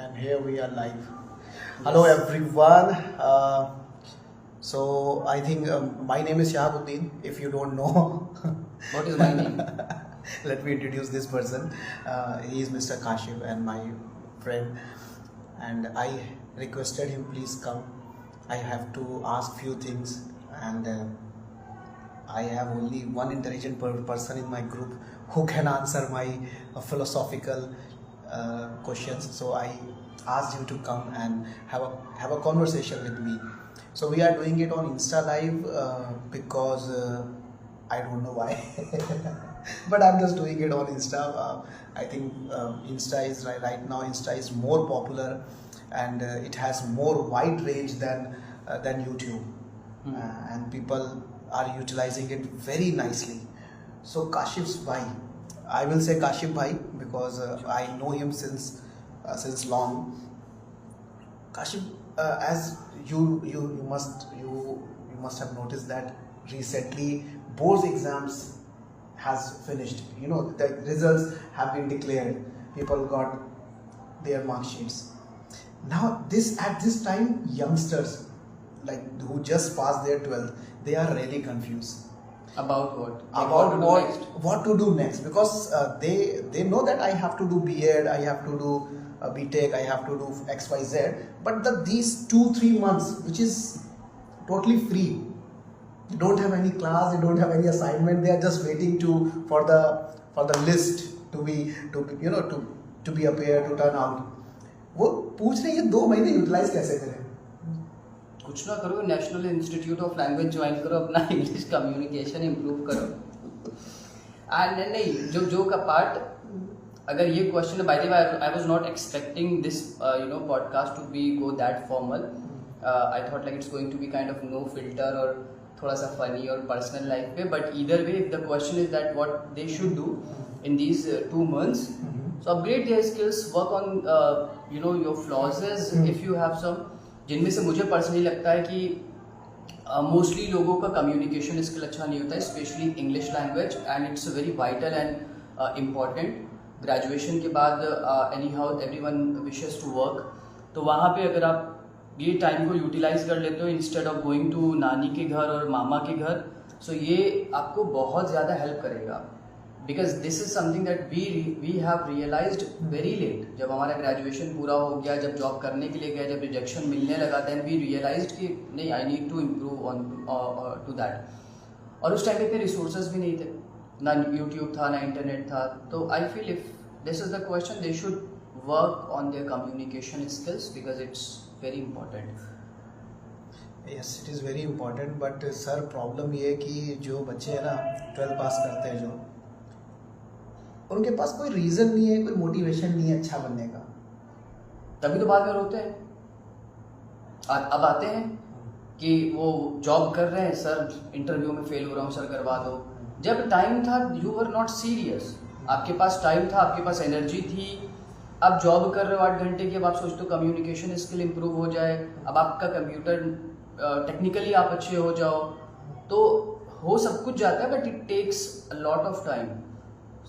and here we are live. Hello everyone. So I think my name is Shahabuddin. If you don't know, What is my name? let me introduce this person. He is Mr. Kashif and my friend. And I requested him, please come. I have to ask few things, and I have only one intelligent person in my group who can answer my philosophical questions. So I asked him to come and have a conversation with me. So we are doing it on Insta Live because I don't know why, but I'm just doing it on Insta. I think Insta is right now. Insta is more popular, and it has more wide range than YouTube, and people are utilizing it very nicely. So Kashif's bhai, I will say Kashif bhai because I know him since long. Kashif, as you must have noticed that recently boards exams has finished. You know, the results have been declared. People got their mark sheets. Now at this time, youngsters like who just passed their 12th, they are really confused About what? about what to do next? what to do next, because they know that I have to do B.Ed, I have to do B.Tech, I have to do XYZ, but these 2-3 months, which is totally free, they don't have any class, they don't have any assignment, they are just waiting for the list to be appeared, to turn out. वो पूछ रहे हैं ये 2 महीने utilise कैसे करें. कुछ ना करो, national institute of language join करो, अपना इंग्लिश कम्युनिकेशन इम्प्रूव करो. एंड नहीं, जो का पार्ट, अगर ये question, by the way I was not expecting this podcast to be go that formal. I thought like it's going to be kind of no filter और थोड़ा सा funny और पर्सनल लाइफ पे. But either way, if the question is that what they should do in these 2 months, so upgrade their skills, work on your flaws if you have some, जिनमें से मुझे personally लगता है कि mostly लोगों का communication skill अच्छा नहीं होता है, specially English language, and it's very vital and important. Graduation के बाद anyhow everyone wishes to work, तो वहाँ पे अगर आप ये टाइम को यूटिलाइज कर लेते हो इंस्टेड ऑफ गोइंग टू नानी के घर और मामा के घर, सो ये आपको बहुत ज़्यादा हेल्प करेगा. Because this is something that we have realised very late. जब हमारा ग्रेजुएशन पूरा हो गया, जब जॉब करने के लिए गए, जब रिजेक्शन मिलने लगा, देन वी रियलाइज्ड कि नहीं, I need to improve on to that. और उस टाइम पे इतने रिसोर्सेज भी नहीं थे, ना यूट्यूब था, ना इंटरनेट था. तो I feel if this is the question, they should work on their communication skills because it's very important. Yes, it is very important. But sir, problem ये है कि जो बच्चे हैं ना 12 पास करते हैं, जो उनके पास कोई रीज़न नहीं है, कोई मोटिवेशन नहीं है अच्छा बनने का. तभी तो बाद में रोते हैं. अब आते हैं कि वो जॉब कर रहे हैं, सर इंटरव्यू में फेल हो रहा हूँ, सर करवा दो. जब टाइम था, यू वर नॉट सीरियस, आपके पास टाइम था, आपके पास एनर्जी थी. अब जॉब कर रहे हो 8 घंटे की, अब आप सोचते हो कम्युनिकेशन स्किल इंप्रूव हो जाए, अब आपका कंप्यूटर टेक्निकली आप अच्छे हो जाओ, तो हो सब कुछ जाता है, but it takes a lot of time.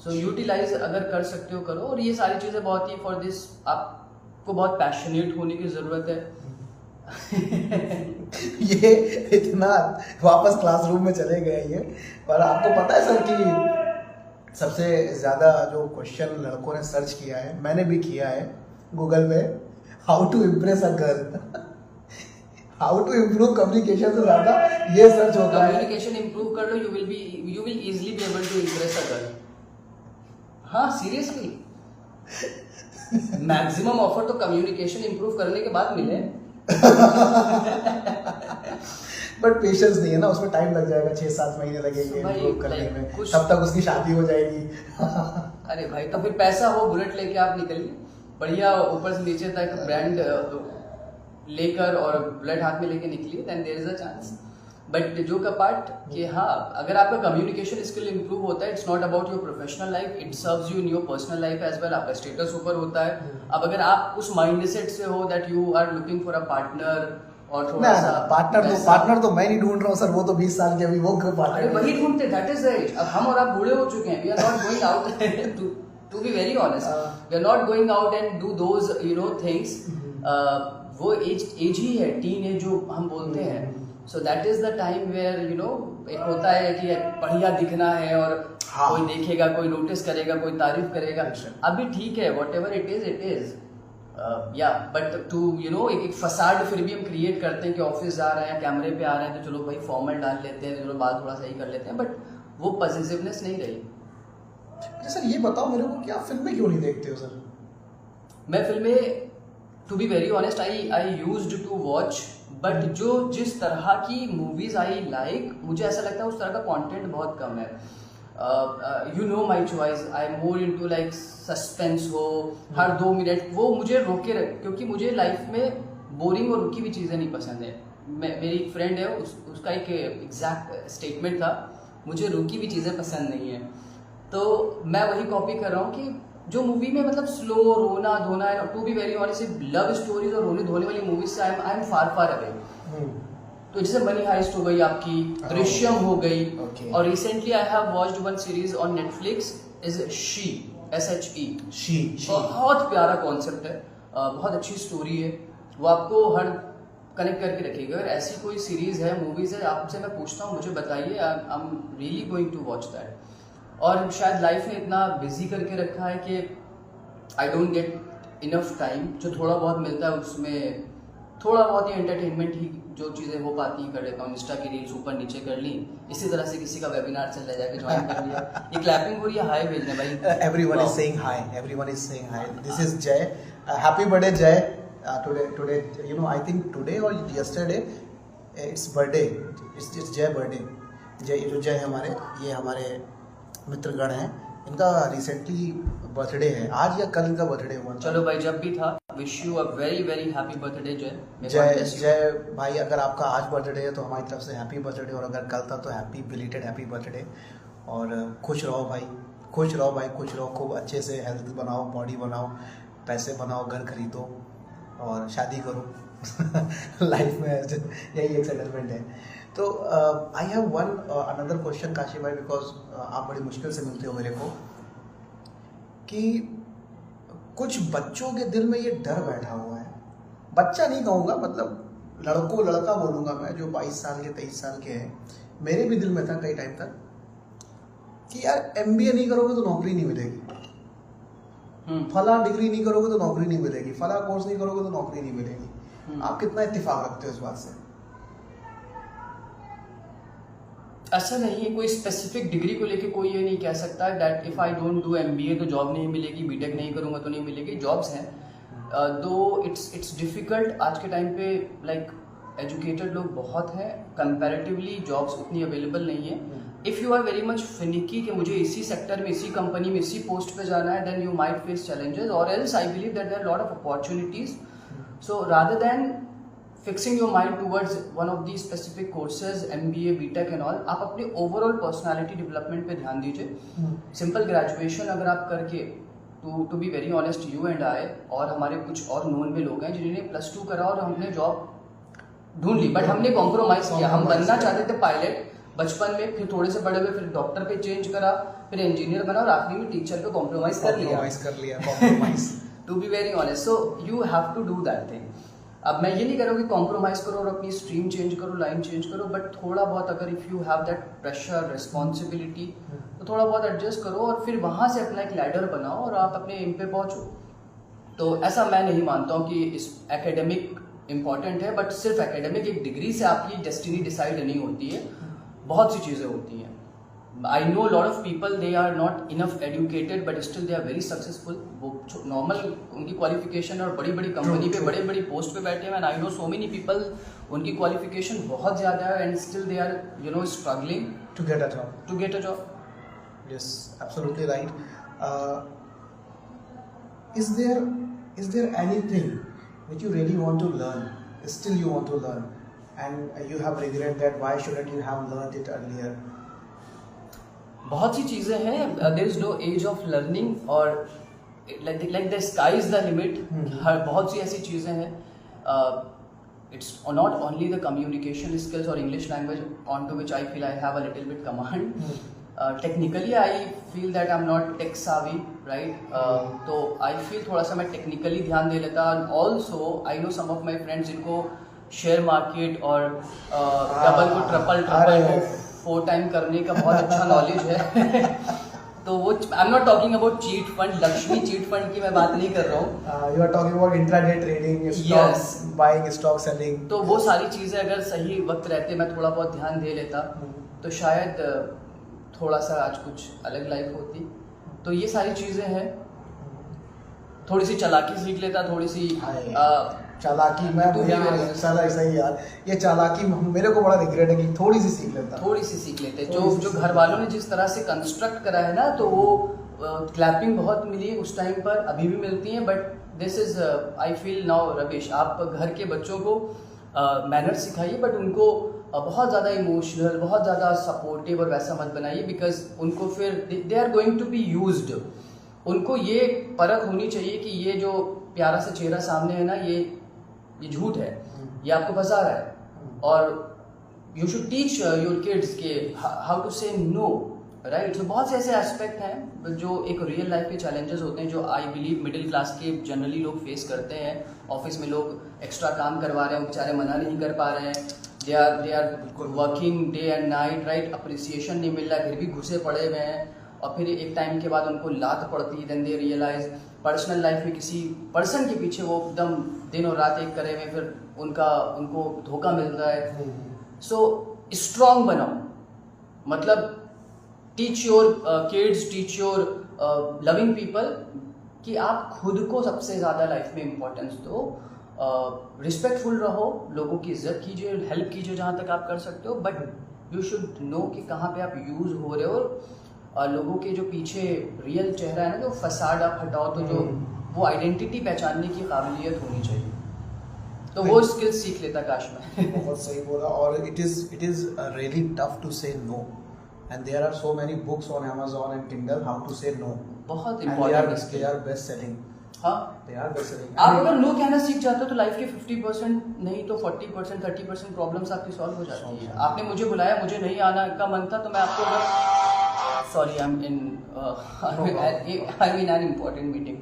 So utilise अगर कर सकते हो करो. और ये सारी चीज़ें बहुत ही फॉर दिस, आपको बहुत पैशनेट होने की ज़रूरत है. ये इतना वापस क्लासरूम में चले गए ये. और आपको पता है सर कि सबसे ज़्यादा जो क्वेश्चन लड़कों ने सर्च किया है, मैंने भी किया है गूगल पे, how to impress a girl, how to improve communication से ज़्यादा ये सर्च होता है. कम्युनिकेशन इम्प्रूव कर लो, you will easily be able to impress a girl. हाँ, सीरियसली मैक्सिमम ऑफर तो कम्युनिकेशन इंप्रूव करने के बाद मिले. बट पेशेंस नहीं है ना, उसमें टाइम लग जाएगा, 6-7 महीने लगेंगे इंप्रूव करने में, तब तक उसकी शादी हो जाएगी. अरे भाई, तो फिर पैसा हो, बुलेट लेके आप निकलिए बढ़िया, ऊपर से नीचे तक ब्रांड लेकर और बुलेट हाथ में लेके निकलिए, then there is a chance. But जो का पार्ट कि हाँ, अगर आपका कम्युनिकेशन स्किल इंप्रूव होता है, it's not about your professional life, it serves you in your personal life as well. आपका स्टेटस ऊपर होता है. अब अगर आप उस माइंडसेट से हो that you are looking for a partner, और थोड़ा सा पार्टनर तो मैं नहीं ढूंढ रहा हूँ सर, वो तो 20 साल के अभी वो पार्टनर वही ढूंढते. That is right. अब हम और आप बूढ़े हो चुके हैं, we are not going out to To be very honest, we are not going out and do those things. वो एज ही है, टीन एज जो हम बोलते हैं. So that is the time where एक होता है कि बढ़िया दिखना है और कोई देखेगा, कोई नोटिस करेगा, कोई तारीफ करेगा. अभी ठीक है, whatever it is. But to एक फसाड फिर भी हम क्रिएट करते हैं कि ऑफिस जा रहे हैं, कैमरे पे आ रहे हैं, तो चलो भाई फॉर्मल डाल लेते हैं, चलो बाल थोड़ा सही कर लेते हैं, बट वो पॉजिटिवनेस नहीं रही. सर ये बताओ मेरे को कि आप फिल्में क्यों नहीं देखते हो सर? मैं फिल्में, to be very honest, I used to watch, but जिस तरह की मूवीज आई लाइक, मुझे ऐसा लगता है उस तरह का कंटेंट बहुत कम है. You know my choice, I am more into like suspense हो, हर 2 मिनट वो मुझे रोके रख, क्योंकि मुझे लाइफ में बोरिंग और रुकी हुई चीज़ें नहीं पसंद है. मेरी एक फ्रेंड है, उसका एक एग्जैक्ट स्टेटमेंट था, मुझे रुकी हुई चीज़ें पसंद नहीं है. तो मैं वही कॉपी कर रहा हूँ कि जो मूवी में मतलब स्लो रोना धोना है. To be very honest, love stories और रोने धोने वाली मूवीज से आई एम फार अवे. तो जैसे मनी हाइस्ट हो गई आपकी, दृश्यम हो गई, और recently I have watched one series on Netflix, is she, SHE. बहुत प्यारा कॉन्सेप्ट है, बहुत अच्छी स्टोरी है, वो आपको हर कनेक्ट करके रखेगी. अगर ऐसी कोई सीरीज है, मूवीज है, आपसे मैं पूछता हूँ, मुझे बताइए, I am really going to watch that. और शायद लाइफ ने इतना बिजी करके रखा है कि I don't get enough time. जो थोड़ा बहुत मिलता है उसमें थोड़ा बहुत ही एंटरटेनमेंट ही जो चीज़ें हो पाती हैं कर लेता हूँ. इंस्टा की रील्स ऊपर नीचे कर ली, इसी तरह से किसी का वेबिनार चल रहा है, ज्वाइन कर लिया. ये क्लैपिंग हो रही है, हाय भेजने भाई. Everyone is saying hi. Everyone is saying hi. This is Jay. Happy birthday, Jay. Today, I think today or yesterday, it's birthday. It's Jay birthday. Jay हमारे मित्रगण हैं, इनका रिसेंटली बर्थडे है, आज या कल इनका बर्थडे हुआ. चलो भाई, जब भी था, wish you a very very happy birthday जय भाई. अगर आपका आज बर्थडे है तो हमारी तरफ से हैप्पी बर्थडे, और अगर कल था तो हैप्पी बिलेटेड हैप्पी बर्थडे. और खुश रहो भाई, खुश रहो, खूब अच्छे से हेल्थ बनाओ, बॉडी बनाओ, पैसे बनाओ, घर खरीदो और शादी करो. लाइफ में यही एक सेटलमेंट है. तो I have one another question Kashi भाई, बिकॉज आप बड़ी मुश्किल से मिलते हो मेरे को, कि कुछ बच्चों के दिल में ये डर बैठा हुआ है. बच्चा नहीं कहूँगा, मतलब लड़का बोलूँगा मैं, जो 22 साल के 23 साल के हैं. मेरे भी दिल में था कई टाइम तक कि यार MBA नहीं करोगे तो नौकरी नहीं मिलेगी, फला डिग्री नहीं करोगे तो नौकरी नहीं मिलेगी, फला कोर्स नहीं करोगे तो नौकरी नहीं मिलेगी. आप कितना इत्तेफाक रखते हो इस बात से? ऐसा नहीं है, कोई स्पेसिफिक डिग्री को लेके कोई ये नहीं कह सकता that if I don't do MBA तो जॉब नहीं मिलेगी, बीटेक नहीं करूँगा तो नहीं मिलेगी. जॉब्स हैं, दो इट्स डिफिकल्ट. आज के टाइम पे लाइक एजुकेटेड लोग बहुत हैं, कंपैरेटिवली जॉब्स उतनी अवेलेबल नहीं है. If you are very much finicky कि मुझे इसी सेक्टर में, इसी कंपनी में, इसी पोस्ट पे जाना है, then you might face challenges, और else I believe that there are lot of opportunities. So rather than fixing your mind towards one of these specific courses, MBA, BTech and all, आप अपने overall personality development पे ध्यान दीजिए. Simple graduation अगर आप करके, to be very honest, you and I और हमारे कुछ और known में लोग हैं जिन्होंने +2 करा और हमने जॉब ढूंढ ली, बट हमने कॉम्प्रोमाइज किया. हम बनना चाहते थे पायलट बचपन में, फिर थोड़े से बड़े हुए, फिर डॉक्टर पे चेंज करा, फिर इंजीनियर बना, और आखिरी में टीचर पे कॉम्प्रोमाइज कर लिया. To be very honest, so you have to do that thing. अब मैं ये नहीं कह रहा हूँ कि कॉम्प्रोमाइज़ करो और अपनी स्ट्रीम चेंज करो, लाइन चेंज करो, बट थोड़ा बहुत अगर if you have that pressure, responsibility, तो थोड़ा बहुत एडजस्ट करो और फिर वहाँ से अपना एक लैडर बनाओ और आप अपने एम पे पहुँचो. तो ऐसा मैं नहीं मानता हूँ कि इस एकेडमिक इम्पॉर्टेंट है, बट सिर्फ एकेडमिक एक डिग्री से आपकी डेस्टिनी डिसाइड नहीं होती है. बहुत सी चीज़ें होती हैं. I know a lot of people, they are not enough educated but still they are very successful. वो नॉर्मल उनकी क्वालिफिकेशन और बड़ी बड़ी कंपनी पे, बड़े बड़ी पोस्ट पे बैठे हैं. I know so many people, उनकी क्वालिफिकेशन बहुत ज़्यादा है and still they are struggling to get a job. Yes, absolutely right. Is there anything which you really want to learn, still you want to learn, and you have regret that why shouldn't you have learned it earlier? बहुत सी चीज़ें हैं. There is no age of learning, और like the sky is the limit. हर बहुत सी ऐसी चीज़ें हैं. It's not only the communication skills और English language on to which I feel I have a little bit command. Technically I feel that I am not tech savvy right, तो I feel थोड़ा सा मैं technically ध्यान दे लेता. And also I know some of my friends जिनको share market और double को ट्रिपल को 4 टाइम करने का बहुत अच्छा नॉलेज है. तो वो I am not talking about chit fund, Lakshmi chit fund की मैं बात नहीं कर रहा हूँ. You are talking about intraday trading, stock buying, stock selling. तो वो सारी चीज़ें अगर सही वक्त रहते मैं थोड़ा बहुत ध्यान दे लेता तो शायद थोड़ा सा आज कुछ अलग लाइफ होती. तो ये सारी चीज़ें हैं. थोड़ी सी चालाकी सीख लेता, थोड़ी सी चालाकी. मैं भैया साला ऐसा ही यार, ये चालाकी मेरे को बड़ा रिग्रेट है कि थोड़ी सी सीख लेता. थोड़ी सी सीख लेते. जो घर वालों ने जिस तरह से कंस्ट्रक्ट करा है ना, तो वो क्लैपिंग बहुत मिली उस टाइम पर, अभी भी मिलती है. But this is I feel now rubbish. आप घर के बच्चों को मैनर्स सिखाइए, बट उनको बहुत ज़्यादा इमोशनल, बहुत ज़्यादा सपोर्टिव और वैसा मत बनाइए, बिकॉज उनको फिर they are going to be used. उनको ये परख होनी चाहिए कि ये जो प्यारा सा चेहरा सामने है ना, ये झूठ है, ये आपको फंसा रहा है. और you should teach your kids के how to say no, right. तो बहुत से ऐसे एस्पेक्ट हैं जो एक रियल लाइफ के चैलेंजेस होते हैं, जो आई बिलीव मिडिल क्लास के जनरली लोग फेस करते हैं. ऑफिस में लोग एक्स्ट्रा काम करवा रहे हैं, बेचारे मना नहीं कर पा रहे हैं. They are working day and night, right. Appreciation नहीं मिल रहा है, फिर भी घुसे पड़े हुए हैं. और फिर एक टाइम के बाद उनको लात पड़ती है. Then they realise personal life में किसी पर्सन के पीछे वो एकदम दिन और रात एक करे हुए, फिर उनको धोखा मिल रहा है. सो स्ट्रॉन्ग बनाओ, मतलब teach your kids, teach your loving people कि आप खुद को सबसे ज़्यादा लाइफ में इम्पोर्टेंस दो. रिस्पेक्टफुल रहो, लोगों की इज्जत कीजिए, हेल्प कीजिए जहाँ तक आप कर सकते हो. बट यू शुड नो कि कहाँ पे आप यूज़ हो रहे हो. लोगों के जो पीछे रियल चेहरा है ना, जो फसाड आप हटाओ, तो जो वो आइडेंटिटी पहचानने की काबिलियत होनी चाहिए. तो वो स्किल्स सीख लेता काश में. बहुत सही बोला. और it is really tough to say no, and there are so many books on Amazon and Kindle how to say no. बहुत important. They are best selling. हाँ, दे आर बेस्ट सेलिंग. आप अगर नो कहना सीख जाते हो तो life के 50% नहीं तो 40% 30% प्रॉब्लम्स आपकी सॉल्व हो जाती है. आपने मुझे बुलाया, मुझे नहीं आना का मन था, तो मैं आपको sorry I am in an important meeting.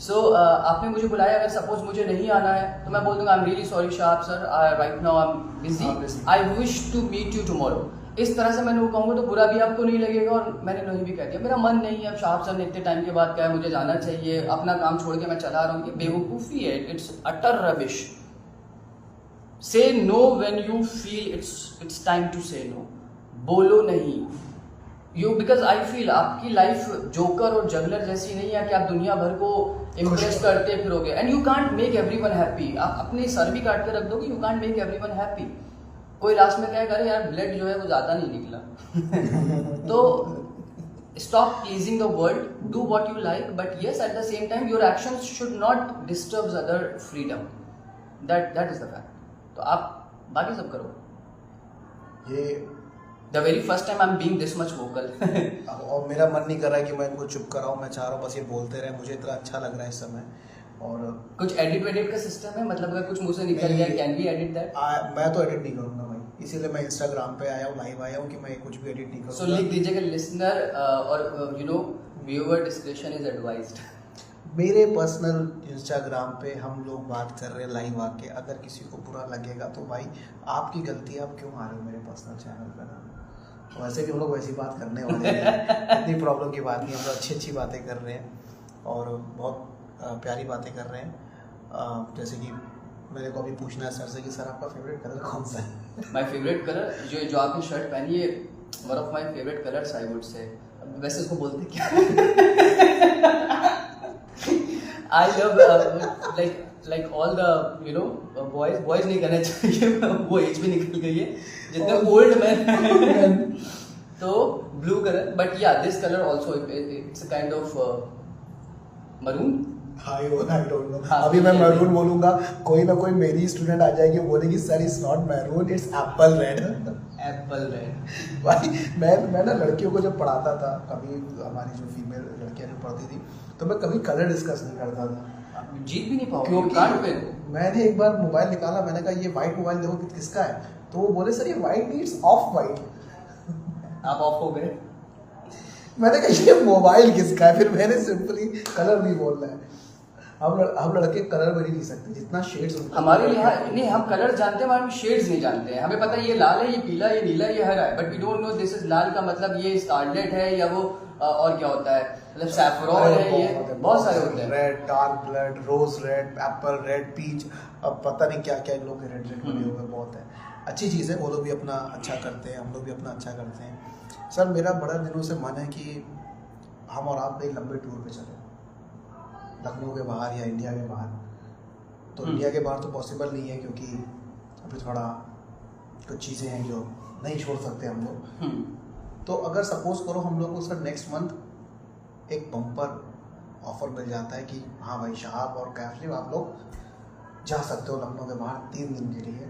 So आपने मुझे बुलाया, अगर सपोज मुझे नहीं आना है तो मैं बोल दूंगा I am really sorry sharp sir, right now I am busy, I wish to meet you tomorrow. इस तरह से मैंने वो कहूँगा तो बुरा भी आपको नहीं लगेगा, और मैंने नहीं भी कह दिया मेरा मन नहीं है. अब शार्प सर ने इतने टाइम के बाद कहा है मुझे जाना चाहिए, अपना काम छोड़ के मैं चला रहा हूँ, ये बेवकूफ़ी है. It's utter rubbish. Say no when you feel it's time to say no. बोलो नहीं. यू बिकॉज आई फील आपकी लाइफ जोकर और जगलर जैसी नहीं है कि आप दुनिया भर को इम्प्रेस करते फिरोगे. And you can't make everyone happy. आप अपने सर भी काट के रख दोगे, you can't make everyone happy. कोई लास्ट में क्या करे, यार ब्लड जो है वो ज़्यादा नहीं निकला. तो stop pleasing the world, do what you like, but yes at the same time your actions should not disturb other freedom. That is the fact. तो आप बाकी सब करो. ये The very first time I'm being this much vocal. और मेरा मन नहीं कर रहा है कि मैं इनको चुप कराऊं. मैं चाह रहा हूँ बस ये बोलते रहे. मुझे इतना अच्छा लग रहा है इस समय. और कुछ एडिट का सिस्टम है, मतलब अगर कुछ मुंह से निकल गया कैन वी एडिट दैट? मैं तो एडिट नहीं करूंगा भाई, इसीलिए मैं इंस्टाग्राम पे आया हूँ, लाइव आया हूँ कि मैं कुछ भी एडिट नहीं करूँगा. सो लिख दीजिएगा लिसनर और you know viewer description is advised. मेरे पर्सनल इंस्टाग्राम पे हम लोग बात कर रहे हैं लाइव आके. अगर किसी को बुरा लगेगा तो भाई आपकी गलती है, आप क्यों आ रहे हो मेरे पर्सनल चैनल पर. वैसे भी हम लोग वैसी बात करने वाले हैं, इतनी प्रॉब्लम की बात नहीं. हम लोग अच्छी बातें कर रहे हैं और बहुत प्यारी बातें कर रहे हैं. जैसे कि मेरे को अभी पूछना है सर से कि सर आपका फेवरेट कलर कौन सा है. माय फेवरेट कलर जो आपने शर्ट पहनी है, one of my favourite colours I would say. वैसे इसको बोलते क्या? I love like all the you know boys नहीं करना चाहिए, वो एज भी निकल गई है जितने ओल्ड मैन. तो ब्लू कलर, बट या this colour also it's a kind of maroon. I don't no. अभी मैं मैरून बोलूंगा, कोई ना कोई मेरी स्टूडेंट आ जाएगी, बोलेगी sir it's not maroon, it's Apple red. Apple red. भाई मैं ना लड़कियों को जब पढ़ाता था, कभी हमारी जो फीमेल लड़कियां जो पढ़ती थी, तो मैं कभी कलर डिस्कस नहीं करता था. जीत भी नहीं पाओगे क्योंकि मैंने एक बार मोबाइल निकाला, मैंने कहा ये वाइट मोबाइल देखो किसका है, तो वो बोले सर ये वाइट नहीं, इट्स ऑफ वाइट. आप ऑफ हो गए. मैंने कहा ये मोबाइल किसका है, फिर मैंने सिंपली कलर नहीं बोलना है। हम लड़के कलर में नहीं लिख सकते, जितना शेड्स हमारे यहाँ नहीं, हम कलर जानते हैं, हम शेड्स नहीं जानते हैं। हमें पता है ये लाल है, ये पीला, ये नीला, ये हरा है, but we don't know this is लाल का मतलब ये स्कारलेट है या वो और क्या होता है, मतलब सैफरॉन है, ये बहुत सारे होते हैं। रेड, डार्क ब्लड, रोज रेड, एप्पल रेड, पीच, अब पता नहीं क्या क्या इन लोग के रेड बने हुए बहुत है। अच्छी चीज़ है, वो लोग भी अपना अच्छा करते हैं, हम लोग भी अपना अच्छा करते हैं। सर मेरा बड़ा दिनों से मन है कि हम और आप एक लंबे टूर पे चलें, लखनऊ के बाहर या इंडिया के बाहर। तो इंडिया के बाहर तो पॉसिबल नहीं है क्योंकि अभी थोड़ा कुछ चीज़ें हैं जो नहीं छोड़ सकते हम लोग। तो अगर सपोज करो हम लोग को सर नेक्स्ट मंथ एक बम्पर ऑफर मिल जाता है कि हाँ भाई शहाब और कैफली आप लोग जा सकते हो लखनऊ के बाहर 3 दिन के लिए,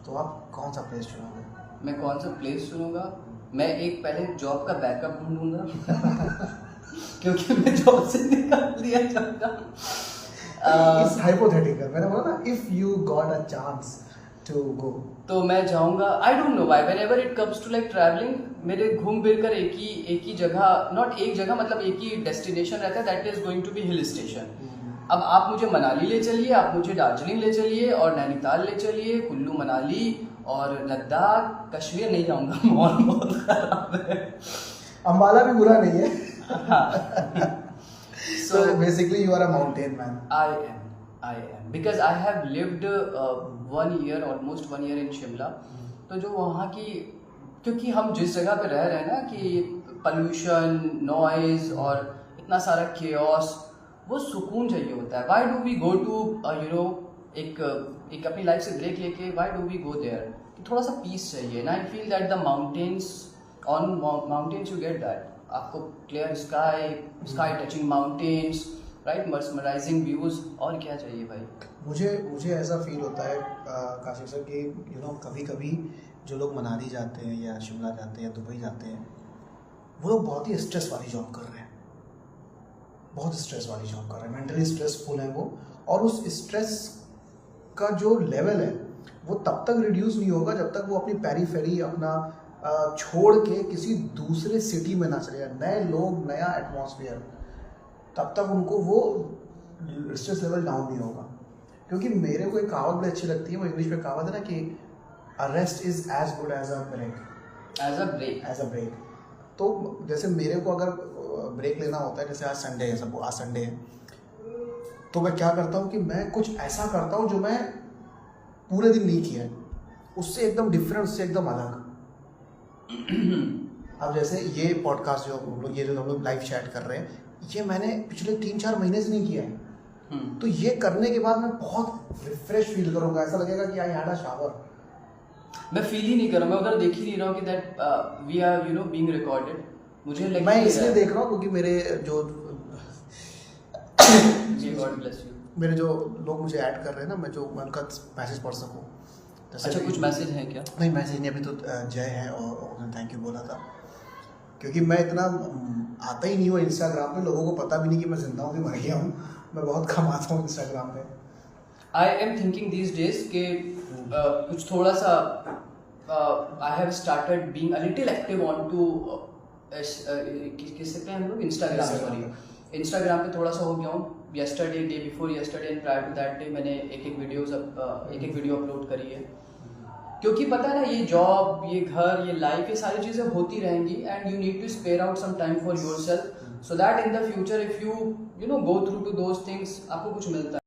तो आप कौन सा प्लेस चुनोगे? मैं कौन सा प्लेस चुनूंगा? मैं एक पहले जॉब का बैकअप ढूंढूंगा क्योंकि मैं जॉब से निकाल दिया जाऊंगा। इट्स हाइपोथेटिकल, मैंने बोला ना if you got a chance to go, तो मैं जाऊंगा। I don't know why whenever it comes to like travelling, मेरे घूम फिर कर एक ही जगह, नॉट एक जगह मतलब एक ही डेस्टिनेशन रहता है, that is going to be hill station. अब आप मुझे मनाली ले चलिए, आप मुझे दार्जिलिंग ले चलिए और नैनीताल ले चलिए, कुल्लू मनाली और लद्दाख, कश्मीर नहीं जाऊंगा, मौसम बहुत खराब है। अंबाला भी बुरा नहीं है। So basically you are a mountain man. I am because I have lived 1 year, almost 1 year in Shimla। तो जो वहाँ की, क्योंकि हम जिस जगह पे रह रहे हैं ना कि पोल्यूशन, नॉइज और इतना सारा केओस, वो सुकून चाहिए होता है। Why do we go to एक अपनी लाइफ से ब्रेक लेके why do we go there? थोड़ा सा पीस चाहिए ना। I feel that the mountains, on mountains you get that, आपको clear sky touching mountains, right, mesmerising views, और क्या चाहिए भाई? मुझे ऐसा फील होता है काशिफ सर कि कभी कभी जो लोग मनाली जाते हैं या शिमला जाते हैं या दुबई जाते हैं, वो लोग बहुत ही स्ट्रेस वाली जॉब कर रहे हैं, बहुत स्ट्रेस वाली जॉब कर रहे हैं, मेंटली स्ट्रेसफुल है वो, और उस स्ट्रेस का जो लेवल है वो तब तक रिड्यूस नहीं होगा जब तक वो अपनी पेरीफेरी अपना छोड़ के किसी दूसरे सिटी में ना चले जाए, नए लोग, नया एटमॉस्फेयर, तब तक उनको वो स्ट्रेस लेवल डाउन नहीं होगा। क्योंकि मेरे को एक कहावत बड़ी अच्छी लगती है, वो इंग्लिश में कहावत है ना कि a rest is as good as a break. तो जैसे मेरे को अगर ब्रेक लेना होता है, जैसे आज संडे है, सब आज संडे है, तो मैं क्या करता हूँ कि मैं कुछ ऐसा करता हूँ जो मैं पूरे दिन नहीं किया है, उससे एकदम डिफरेंट, उससे एकदम अलग। अब जैसे ये पॉडकास्ट जो हम लोग लाइव चैट कर रहे हैं, ये मैंने पिछले 3-4 महीने से नहीं किया है। तो ये करने के बाद मैं बहुत रिफ्रेश फील करूंगा, ऐसा लगेगा कि आई हैड अ शावर। मैं फील ही नहीं कर रहा, मैं उधर देख ही नहीं रहा हूँ कि that we are being recorded. मुझे लग मैं इसलिए देख रहा हूँ क्योंकि मेरे जो गॉड ब्लेस यू, मेरे जो लोग मुझे ऐड कर रहे हैं ना, मैं उनका मैसेज पढ़ सकूँ। अच्छा, कुछ मैसेज है क्या? नहीं, मैसेज नहीं, अभी तो जय है और उसने थैंक यू बोला था, क्योंकि मैं इतना आता ही नहीं हूँ इंस्टाग्राम पे, लोगों को पता भी नहीं कि मैं जिंदा हूँ कि मर गया हूँ, मैं बहुत कम आता हूँ इंस्टाग्राम पे। I am thinking these days के कुछ थोड़ा सा I have started being a little active on to किससे पे हम लोग इंस्टाग्राम पे थोड़ा सा हो गया हूँ। Yesterday, day before yesterday and prior to that day मैंने एक वीडियो अपलोड करी है, क्योंकि पता है ना, ये जॉब, ये घर, ये लाइफ, ये सारी चीज़ें होती रहेंगी and you need to spare out some time for yourself so that in the future if you go through to those things, आपको कुछ मिलता है।